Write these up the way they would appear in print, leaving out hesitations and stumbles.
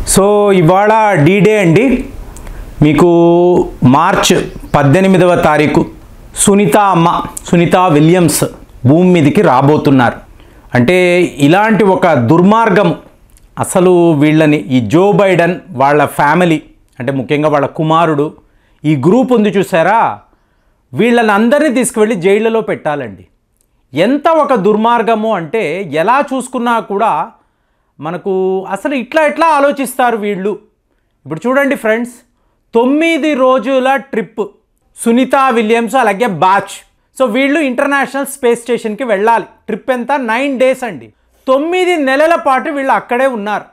So ఇవాళ D-day అండి. మీకు మార్చ్ 18వ తారీఖు సునీతా విలియమ్స్ భూమి మీదకి రాబోతున్నారు. అంటే ఇలాంటి ఒక దుర్మార్గం అసలు వీళ్ళని ఈ జో బైడెన్ వాళ్ళ ఫ్యామిలీ అంటే ముఖ్యంగా వాళ్ళ కుమారుడు ఈ గ్రూప్ ఉంది చూసారా, వీళ్ళని అందరినీ తీసుకువెళ్ళి జైళ్ళలో పెట్టాలండి. ఎంత ఒక దుర్మార్గము అంటే ఎలా చూసుకున్నా కూడా మనకు అసలు ఇట్లా ఆలోచిస్తారు వీళ్ళు. ఇప్పుడు చూడండి ఫ్రెండ్స్, 9 రోజుల ట్రిప్ సునీతా విలియమ్స్ అలాగే బాచ్. సో వీళ్ళు ఇంటర్నేషనల్ స్పేస్ స్టేషన్కి వెళ్ళాలి. ట్రిప్ ఎంత 9 డేస్ అండి. 9 నెలల పాటు వీళ్ళు అక్కడే ఉన్నారు.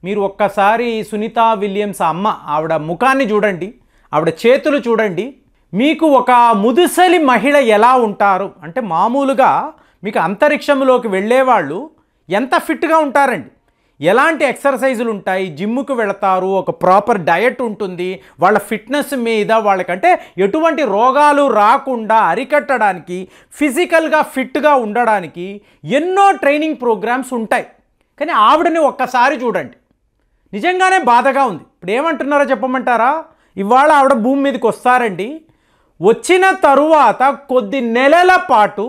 మీరు ఒక్కసారి సునీతా విలియమ్స్ అమ్మ ఆవిడ ముఖాన్ని చూడండి, ఆవిడ చేతులు చూడండి. మీకు ఒక ముదుసలి మహిళ ఎలా ఉంటారు అంటే మామూలుగా మీకు అంతరిక్షంలోకి వెళ్ళేవాళ్ళు ఎంత ఫిట్గా ఉంటారండి, ఎలాంటి ఎక్సర్సైజులు ఉంటాయి, జిమ్ముకు వెళతారు, ఒక ప్రాపర్ డయట్ ఉంటుంది, వాళ్ళ ఫిట్నెస్ మీద వాళ్ళకంటే ఎటువంటి రోగాలు రాకుండా అరికట్టడానికి ఫిజికల్గా ఫిట్గా ఉండడానికి ఎన్నో ట్రైనింగ్ ప్రోగ్రామ్స్ ఉంటాయి. కానీ ఆవిడని ఒక్కసారి చూడండి, నిజంగానే బాధగా ఉంది. ఇప్పుడు ఏమంటున్నారో చెప్పమంటారా? ఇవాళ ఆవిడ భూమి మీదకి వస్తారండి. వచ్చిన తరువాత కొద్ది నెలల పాటు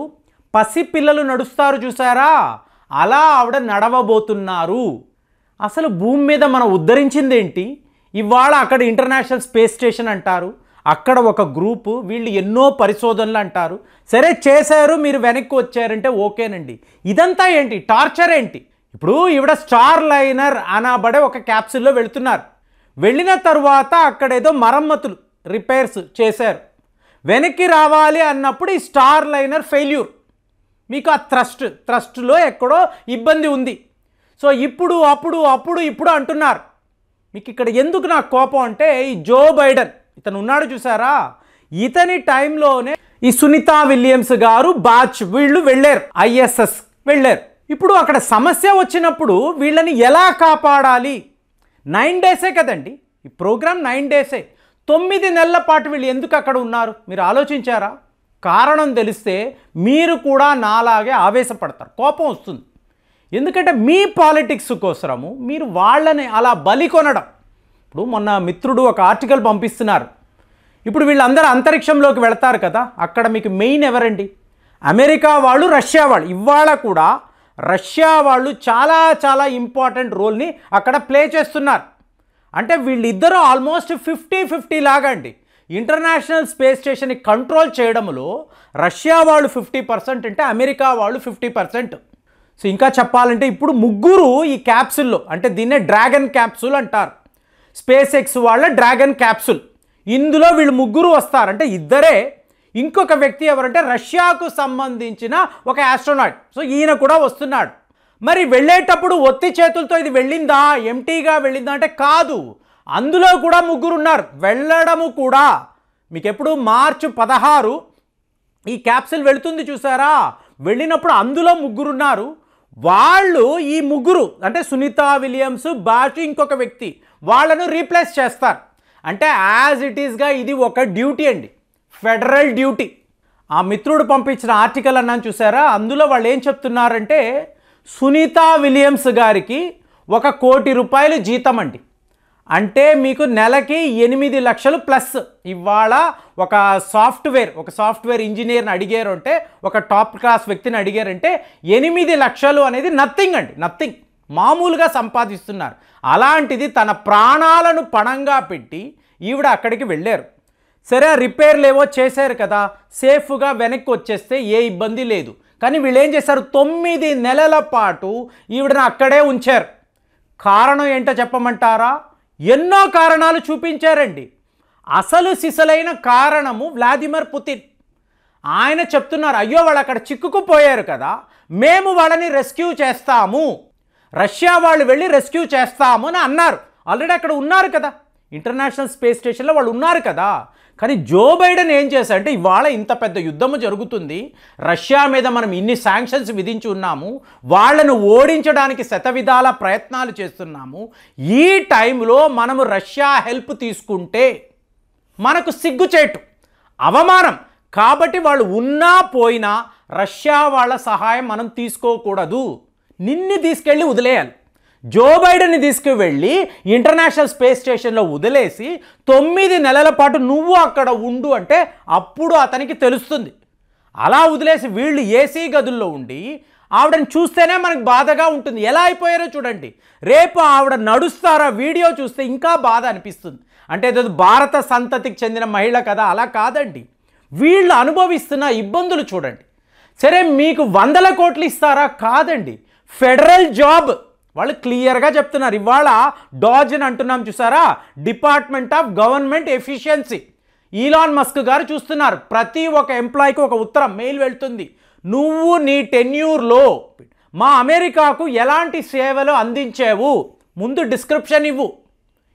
పసిపిల్లలు నడుస్తారు చూసారా, అలా ఆవిడ నడవబోతున్నారు. అసలు భూమి మీద మనం ఉద్ధరించింది ఏంటి? ఇవాళ అక్కడ ఇంటర్నేషనల్ స్పేస్ స్టేషన్ అంటారు, అక్కడ ఒక గ్రూపు, వీళ్ళు ఎన్నో పరిశోధనలు అంటారు. సరే చేశారు, మీరు వెనక్కి వచ్చారంటే ఓకేనండి. ఇదంతా ఏంటి? టార్చర్ ఏంటి? ఇప్పుడు ఈవిడ స్టార్ లైనర్ అనబడే ఒక క్యాప్సూల్లో వెళుతున్నారు. వెళ్ళిన తర్వాత అక్కడేదో మరమ్మతులు రిపేర్స్ చేశారు. వెనక్కి రావాలి అన్నప్పుడు ఈ స్టార్ లైనర్ ఫెయిల్యూర్. మీకు ఆ థ్రస్ట్లో ఎక్కడో ఇబ్బంది ఉంది. సో ఇప్పుడు అంటున్నారు. మీకు ఇక్కడ ఎందుకు నాకు కోపం అంటే ఈ జో బైడెన్ ఇతను ఉన్నాడు చూసారా, ఇతని టైంలోనే ఈ సునీతా విలియమ్స్ గారు బాచ్ వీళ్ళు వెళ్ళారు, ISS వెళ్ళారు. ఇప్పుడు అక్కడ సమస్య వచ్చినప్పుడు వీళ్ళని ఎలా కాపాడాలి? 9 డేసే కదండి ఈ ప్రోగ్రామ్, 9 డేసే. 9 నెలల పాటు వీళ్ళు ఎందుకు అక్కడ ఉన్నారు మీరు ఆలోచించారా? కారణం తెలిస్తే మీరు కూడా నాలాగే ఆవేశపడతారు, కోపం వస్తుంది. ఎందుకంటే మీ పాలిటిక్స్ కోసము మీరు వాళ్ళని అలా బలి కొనడం. ఇప్పుడు మొన్న మిత్రుడు ఒక ఆర్టికల్ పంపిస్తున్నారు. ఇప్పుడు వీళ్ళందరూ అంతరిక్షంలోకి వెళతారు కదా, అక్కడ మీకు మెయిన్ ఎవరండి? అమెరికా వాళ్ళు, రష్యా వాళ్ళు. ఇవాళ కూడా రష్యా వాళ్ళు చాలా ఇంపార్టెంట్ రోల్ని అక్కడ ప్లే చేస్తున్నారు. అంటే వీళ్ళిద్దరూ ఆల్మోస్ట్ 50-50 లాగా అండి. ఇంటర్నేషనల్ స్పేస్ స్టేషన్ని కంట్రోల్ చేయడంలో రష్యా వాళ్ళు 50% అంటే అమెరికా వాళ్ళు 50%. సో ఇంకా చెప్పాలంటే ఇప్పుడు ముగ్గురు ఈ క్యాప్సూల్లో, అంటే దీన్నే డ్రాగన్ క్యాప్సూల్ అంటారు, స్పేస్ ఎక్స్ వాళ్ళ డ్రాగన్ క్యాప్సూల్. ఇందులో వీళ్ళు ముగ్గురు వస్తారు. అంటే ఇద్దరే, ఇంకొక వ్యక్తి ఎవరంటే రష్యాకు సంబంధించిన ఒక ఆస్ట్రోనాట్. సో ఈయన కూడా వస్తున్నాడు. మరి వెళ్ళేటప్పుడు ఒత్తి చేతులతో ఇది వెళ్ళిందా, ఎంటీగా వెళ్ళిందా అంటే కాదు, అందులో కూడా ముగ్గురు ఉన్నారు. వెళ్ళడము కూడా మీకు ఎప్పుడు మార్చి 16 ఈ క్యాప్సూల్ వెళుతుంది చూసారా, వెళ్ళినప్పుడు అందులో ముగ్గురు ఉన్నారు. వాళ్ళు ఈ ముగ్గురు అంటే సునీతా విలియమ్స్, బాచ్, ఇంకొక వ్యక్తి, వాళ్ళను రీప్లేస్ చేస్తారు. అంటే యాజ్ ఇట్ ఈస్గా ఇది ఒక డ్యూటీ అండి, ఫెడరల్ డ్యూటీ. ఆ మిత్రుడు పంపించిన ఆర్టికల్ అన్నాను చూసారా, అందులో వాళ్ళు ఏం చెప్తున్నారంటే సునీతా విలియమ్స్ గారికి 1 కోటి రూపాయలు జీతం అండి. అంటే మీకు నెలకి 8 లక్షలు ప్లస్. ఇవాళ ఒక సాఫ్ట్వేర్ ఇంజనీర్ని అడిగారు అంటే, ఒక టాప్ క్లాస్ వ్యక్తిని అడిగారంటే 8 లక్షలు అనేది నథింగ్ అండి, నథింగ్. మామూలుగా సంపాదిస్తున్నారు. అలాంటిది తన ప్రాణాలను పణంగా పెట్టి ఈవిడ అక్కడికి వెళ్ళారు. సరే రిపేర్లు ఏవో చేశారు కదా, సేఫ్గా వెనక్కి వచ్చేస్తే ఏ ఇబ్బంది లేదు. కానీ వీళ్ళు ఏం చేశారు, 9 నెలల పాటు ఈవిడని అక్కడే ఉంచారు. కారణం ఏంటో చెప్పమంటారా? ఎన్నో కారణాలు చూపించారండి. అసలు సిసలైన కారణము వ్లాదిమిర్ పుతిన్. ఆయన చెప్తున్నారు, అయ్యో వాళ్ళు అక్కడ చిక్కుకుపోయారు కదా, మేము వాళ్ళని రెస్క్యూ చేస్తాము, రష్యా వాళ్ళు వెళ్ళి రెస్క్యూ చేస్తాము అని అన్నారు. ఆల్రెడీ అక్కడ ఉన్నారు కదా, ఇంటర్నేషనల్ స్పేస్ స్టేషన్లో వాళ్ళు ఉన్నారు కదా. కానీ జో బైడెన్ ఏం చేశారంటే, ఇవాళ ఇంత పెద్ద యుద్ధము జరుగుతుంది, రష్యా మీద మనం ఇన్ని శాంక్షన్స్ విధించి ఉన్నాము, వాళ్ళను ఓడించడానికి శతవిధాల ప్రయత్నాలు చేస్తున్నాము, ఈ టైంలో మనము రష్యా హెల్ప్ తీసుకుంటే మనకు సిగ్గుచేటు, అవమానం. కాబట్టి వాళ్ళు ఉన్నా పోయినా రష్యా వాళ్ళ సహాయం మనం తీసుకోకూడదు, నిన్ను తీసుకెళ్ళి వదిలేయాలి. జో బైడెన్ని తీసుకువెళ్ళి ఇంటర్నేషనల్ స్పేస్ స్టేషన్లో వదిలేసి 9 నెలల పాటు నువ్వు అక్కడ ఉండు అంటే అప్పుడు అతనికి తెలుస్తుంది. అలా వదిలేసి వీళ్ళు ఏసీ గదుల్లో ఉండి ఆవిడని చూస్తేనే మనకు బాధగా ఉంటుంది. ఎలా అయిపోయారో చూడండి. రేపు ఆవిడ నడుస్తారా వీడియో చూస్తే ఇంకా బాధ అనిపిస్తుంది. అంటే అది భారత సంతతికి చెందిన మహిళ కదా, అలా కాదండి. వీళ్ళు అనుభవిస్తున్న ఇబ్బందులు చూడండి. సరే మీకు 100 కోట్లు ఇస్తారా? కాదండి. ఫెడరల్ జాబ్ వాళ్ళు క్లియర్గా చెప్తున్నారు. ఇవాళ డాజ్ అని అంటున్నాం చూసారా, department of government efficiency. Elon Musk గారు చూస్తున్నారు. ప్రతి ఒక్క ఎంప్లాయీకి ఒక ఉత్తరం మెయిల్ వెళ్తుంది. నువ్వు నీ టెన్యూర్లో మా అమెరికాకు ఎలాంటి సేవలు అందించావు, ముందు డిస్క్రిప్షన్ ఇవ్వు.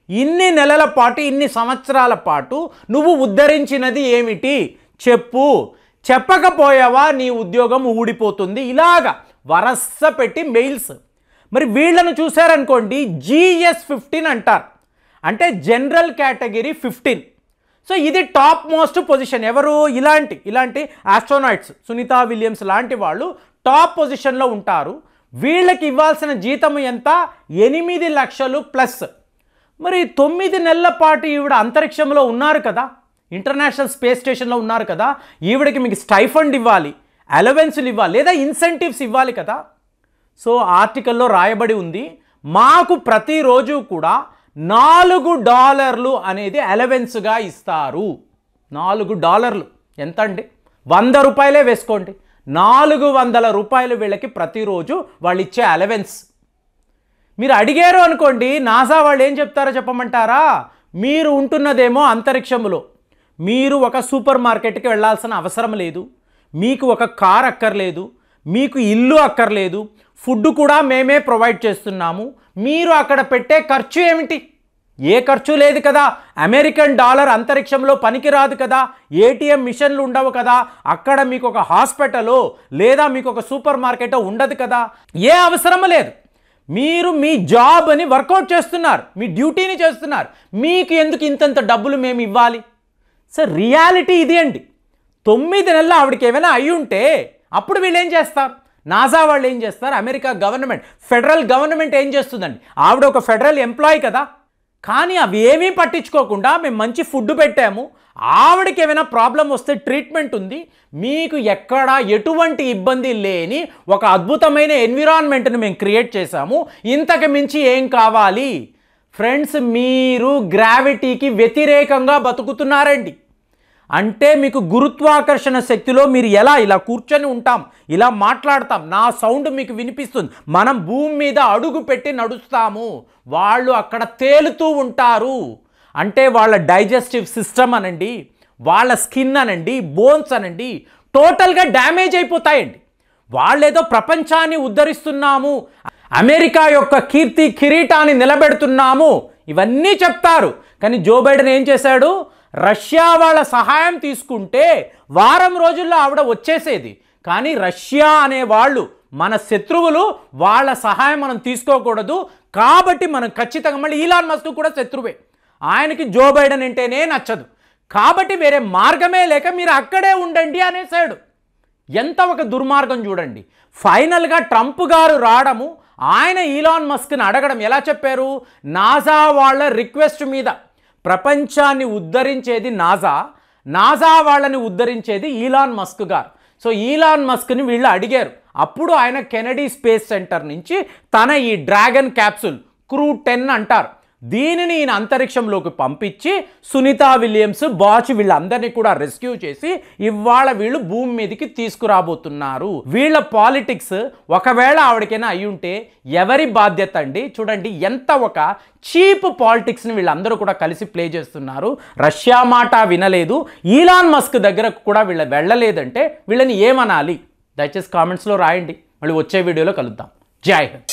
ఇన్ని నెలల పాటు, ఇన్ని సంవత్సరాల పాటు నువ్వు ఉద్ధరించినది ఏమిటి చెప్పు. చెప్పకపోయావా నీ ఉద్యోగం ఊడిపోతుంది. ఇలాగా వరస పెట్టి మెయిల్స్. మరి వీళ్ళను చూశారనుకోండి, GS-15 అంటారు. అంటే జనరల్ కేటగిరీ 15. సో ఇది టాప్ మోస్ట్ పొజిషన్. ఎవరు? ఇలాంటి ఆస్ట్రోనాట్స్, సునీతా విలియమ్స్ లాంటి వాళ్ళు టాప్ పొజిషన్లో ఉంటారు. వీళ్ళకి ఇవ్వాల్సిన జీతం ఎంత? 8 లక్షలు ప్లస్. మరి 9 నెలల పాటు ఈవిడ అంతరిక్షంలో ఉన్నారు కదా, ఇంటర్నేషనల్ స్పేస్ స్టేషన్లో ఉన్నారు కదా, ఈవిడకి మీకు స్టైఫండ్ ఇవ్వాలి, అలవెన్సులు ఇవ్వాలి, లేదా ఇన్సెంటివ్స్ ఇవ్వాలి కదా. సో ఆర్టికల్లో రాయబడి ఉంది, మాకు ప్రతిరోజు కూడా $4 అనేది అలవెన్స్గా ఇస్తారు. $4 ఎంత అండి? 100 రూపాయలే వేసుకోండి. 400 రూపాయలు వీళ్ళకి ప్రతిరోజు వాళ్ళు ఇచ్చే అలవెన్స్. మీరు అడిగారు అనుకోండి, నాసా వాళ్ళు ఏం చెప్తారో చెప్పమంటారా? మీరు ఉంటున్నదేమో అంతరిక్షంలో, మీరు ఒక సూపర్ మార్కెట్కి వెళ్ళాల్సిన అవసరం లేదు, మీకు ఒక కార్ అక్కర్లేదు, మీకు ఇల్లు అక్కర్లేదు, ఫుడ్ కూడా మేమే ప్రొవైడ్ చేస్తున్నాము. మీరు అక్కడ పెట్టే ఖర్చు ఏమిటి? ఏ ఖర్చు లేదు కదా. అమెరికన్ డాలర్ అంతరిక్షంలో పనికిరాదు కదా. ATM మిషన్లు ఉండవు కదా. అక్కడ మీకు ఒక హాస్పిటలో లేదా మీకు ఒక సూపర్ మార్కెటో ఉండదు కదా. ఏ అవసరం లేదు. మీరు మీ జాబ్ అని వర్కౌట్ చేస్తున్నారు, మీ డ్యూటీని చేస్తున్నారు. మీకు ఎందుకు ఇంతంత డబ్బులు మేము ఇవ్వాలి? సార్ రియాలిటీ ఇది అండి. 9 నెలలు ఆవిడకి ఏమైనా అయి ఉంటే అప్పుడు వీళ్ళు ఏం చేస్తారు? నాసా వాళ్ళు ఏం చేస్తారు? అమెరికా గవర్నమెంట్, ఫెడరల్ గవర్నమెంట్ ఏం చేస్తుందండి? ఆవిడ ఒక ఫెడరల్ ఎంప్లాయీ కదా. కానీ అవి ఏమీ పట్టించుకోకుండా మేము మంచి ఫుడ్ పెట్టాము, ఆవిడకి ఏమైనా ప్రాబ్లం వస్తే ట్రీట్మెంట్ ఉంది, మీకు ఎక్కడా ఎటువంటి ఇబ్బంది లేని ఒక అద్భుతమైన ఎన్విరాన్మెంట్ని మేము క్రియేట్ చేశాము, ఇంతకు మించి ఏం కావాలి? ఫ్రెండ్స్, మీరు గ్రావిటీకి వ్యతిరేకంగా బతుకుతున్నారండి. అంటే మీకు గురుత్వాకర్షణ శక్తిలో మీరు ఇలా కూర్చొని ఉంటాం, ఇలా మాట్లాడతాం, నా సౌండ్ మీకు వినిపిస్తుంది, మనం భూమి మీద అడుగు పెట్టి నడుస్తాము, వాళ్ళు అక్కడ తేలుతూ ఉంటారు. అంటే వాళ్ళ డైజెస్టివ్ సిస్టమ్ అనండి, వాళ్ళ స్కిన్ అనండి, బోన్స్ అనండి, టోటల్గా డ్యామేజ్ అయిపోతాయండి. వాళ్ళేదో ప్రపంచాన్ని ఉద్ధరిస్తున్నాము, అమెరికా యొక్క కీర్తి కిరీటాన్ని నిలబెడుతున్నాము ఇవన్నీ చెప్తారు. కానీ జో బైడెన్ ఏం చేశాడు? రష్యా వాళ్ళ సహాయం తీసుకుంటే వారం రోజుల్లో ఆవిడ వచ్చేసేది. కానీ రష్యా అనే వాళ్ళు మన శత్రువులు, వాళ్ళ సహాయం మనం తీసుకోకూడదు. కాబట్టి మనం ఖచ్చితంగా, మళ్ళీ ఈలాన్ మస్క్ కూడా శత్రువే, ఆయనకి జో బైడెన్ అంటేనే నచ్చదు. కాబట్టి వేరే మార్గమే లేక మీరు అక్కడే ఉండండి అనేసాడు. ఎంత ఒక దుర్మార్గం చూడండి. ఫైనల్గా ట్రంప్ గారు రావడము, ఆయన ఈలాన్ మస్క్ని అడగడం ఎలా చెప్పారు? నాసా వాళ్ళ రిక్వెస్ట్ మీద. ప్రపంచాన్ని ఉద్ధరించేది నాసా వాళ్ళని ఉద్ధరించేది ఈలాన్ మస్క్ గారు. సో ఈలాన్ మస్క్ని వీళ్ళు అడిగారు. అప్పుడు ఆయన కెనడీ స్పేస్ సెంటర్ నుంచి తన ఈ డ్రాగన్ క్యాప్సూల్ క్రూ 10 అంటారు, దీనిని ఈయన అంతరిక్షంలోకి పంపించి సునీతా విలియమ్స్, బాచ్ వీళ్ళందరినీ కూడా రెస్క్యూ చేసి ఇవాళ వీళ్ళు భూమి మీదకి తీసుకురాబోతున్నారు. వీళ్ళ పాలిటిక్స్ ఒకవేళ ఆవిడకైనా అయ్యుంటే ఎవరి బాధ్యత అండి? చూడండి ఎంత ఒక చీప్ పాలిటిక్స్ని వీళ్ళందరూ కూడా కలిసి ప్లే చేస్తున్నారు. రష్యా మాట వినలేదు, ఈలాన్ మస్క్ దగ్గరకు కూడా వీళ్ళ వెళ్ళలేదంటే వీళ్ళని ఏమనాలి? దయచేసి కామెంట్స్లో రాయండి. మళ్ళీ వచ్చే వీడియోలో కలుద్దాం. జై హింద్.